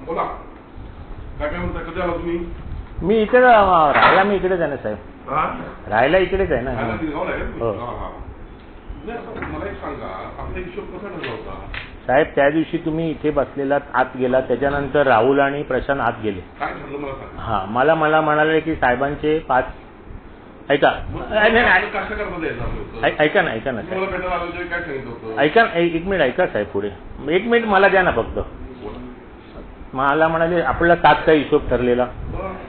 बोला काय काय म्हणता, कधी आला तुम्ही? मी इकडे राहायला, मी इकडेच आहे ना साहेब, राहायला इकडेच आहे ना. हो मला एक सांगा, आपला हिशोब कसा ठरला होता साहेब? त्या दिवशी तुम्ही इथे बसलेला आत गेला, त्याच्यानंतर राहुल आणि प्रशांत आत गेले. काय ठरलं मला सांगा. हा, मला म्हणाले की साहेबांचे 5 ऐका ऐका ना ऐका ना ऐका, एक मिनिट ऐका साहेब, पुढे एक मिनिट मला द्या ना फक्त. मला म्हणाले आपला 7चा हिशोब ठरलेला,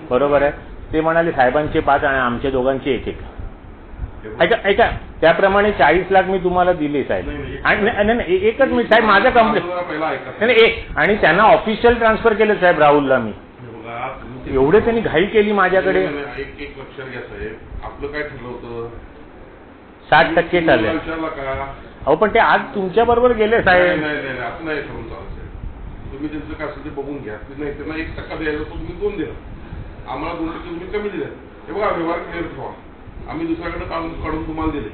बरोबर आहे. ते म्हणाले साहेबांचे 5 आणि आमच्या दोघांचे 1-1. ऐका ऐका, त्याप्रमाणे 40 लाख मी तुम्हाला दिले साहेब. नाही एकच मिनिट साहेब, माझं कंप्लेंट नाही. आणि त्यांना ऑफिशियल ट्रान्सफर केलं साहेब राहुलला. मी एवढे त्यांनी घाई केली माझ्याकडे. एक लक्षात घ्या साहेब, आपलं काय ठरलं होतं? 60% झाले. विचारला का? अहो पण ते आज तुमच्या बरोबर गेले साहेब. नाही असं नाही ठरवून चालत. तुम्ही त्यांचं काय असेल ते बघून घ्या. नाही त्यांना 1% द्यायला तो तुम्ही 2 दिला, आम्हाला 2% तुम्ही कमी दिले. हे बघा, व्यवहार क्लिअर ठेवा. आम्ही दुसऱ्याकडे काढून तुम्हाला दिले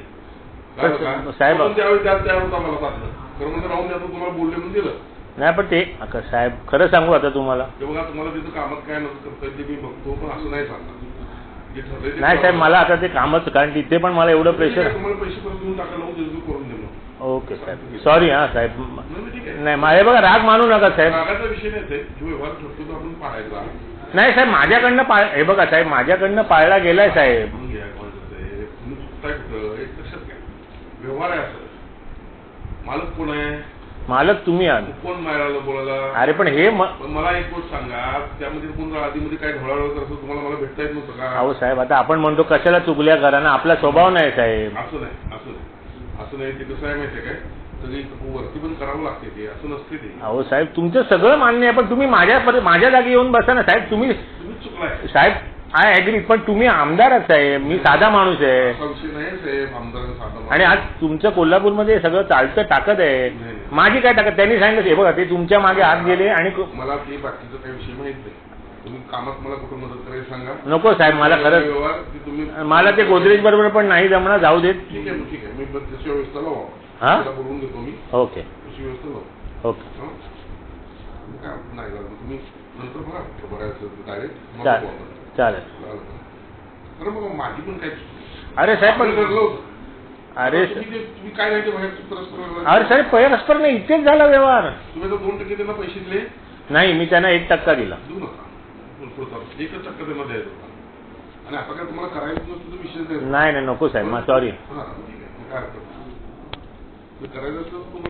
साहेब. त्यावेळी द्यायला होता मला साधलं, खरं म्हणजे राहून द्या तुम्हाला बोलले म्हणून दिलं नाही. पण ते साहेब खरं सांगू आता तुम्हाला, ते बघा तुम्हाला तिथं कामात काय नसतं करता ते मी बघतो, पण असं नाही सांगणार. नाही साहेब, मला आता ते कामच, कारण तिथे पण मला एवढं प्रेशर. तुम्हाला पैसे परत देऊन टाकायला करून देणं. ओके साहेब, सॉरी. हा साहेब, नाही माझे बघा, राग मानू नका साहेब. रागाचा विषय नाही साहेब, जो व्यवहार ठरतो तो आपण पाळायचा. नाही साहेब, माझ्याकडनं हे बघा साहेब, माझ्याकडनं पाळला गेलाय साहेब. तुम्ही चुकताय कुठं एक लक्षात घ्या. व्यवहार आहे असं. मालक कोण आहे? मालक तुम्ही आहात. कोण मारायला बोलायला? अरे पण हे मला एक गोष्ट सांगा, त्यामध्ये कोण आधीमध्ये काय ढवळाढवळ करत तुम्हाला मला भेटता येत नव्हतं का? अहो साहेब, आता आपण म्हणतो कशाला चुगल्या करा ना, आपला स्वभाव नाही साहेब. असं नाही ते कसं आहे माहितीये काय, सगळी वरती पण करावं लागते ते, असं नसते ते. अहो साहेब, तुमचं सगळं मान्य आहे, पण तुम्ही माझ्या जागी येऊन बसा ना साहेब. तुम्ही चुकलाय साहेब, आय ॲग्री, पण तुम्ही आमदार आहात साहेब, मी साधा माणूस आहे. असा विषय नाही साहेब, आमदार साधा. आणि आज तुमचं कोल्हापूरमध्ये सगळं चालतं ताकद आहे. माझी काय ताकद? त्यांनी सांगितलं हे बघा, ते तुमच्या मागे आत गेले. आणि मला ते बाकीचं काही विषय माहित नाही. तुम्ही कामात मला कुठं मदत करायला सांगा. नको साहेब, मला खरंच मला ते गोदरेज बरोबर पण नाही जमणार, जाऊ देत. ठीक आहे मी त्याची व्यवस्था लावा. हा, बोलून देतो मी. ओके त्याची व्यवस्था लावा. ओके काय नाही तुम्ही नंतर बघा बऱ्याच डायरेक्ट चालेल. अरे मग माझी पण काय. अरे साहेब पण अरे तुम्ही काय नाही ते परस्पर. अरे साहेब, परस्पर नाही, इथेच झाला व्यवहार. तुम्ही तर 2% त्यांना पैसे दिले. नाही, मी त्यांना 1% दिला. देऊ नका, 1% त्यांना द्यायचं होता. आणि आता काय तुम्हाला करायचं नसतं तो विषय नाही नको साहेब, सॉरी. ठीक आहे, काय हरकत करायचं असतं.